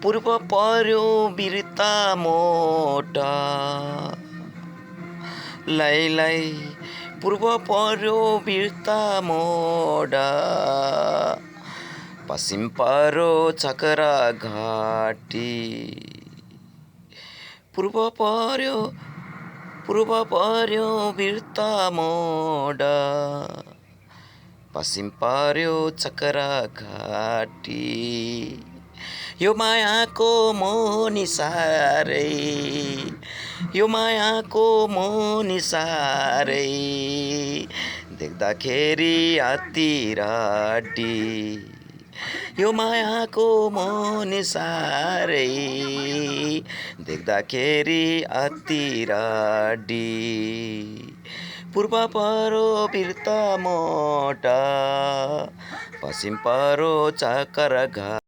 पूर्व पर्यो बिर्ता मोटा लाई पूर्व पर्यो बिर्ता मोडा पश्चिम पर्यो चक्रा घाटी पूर्व पर्यो बिर्ता मोडा पश्चिम पर्यो चक्रा घाटी यो मायाको मोनी सारै यो मायाको मोनी सारै देख्दाखेरि हात्ती राडी यो मायाको मोनी सारै देख्दाखेरि हात्ती राडी पूर्व पर्यो बिर्ता मोटा पश्चिम पर्यो चक्रा घाटी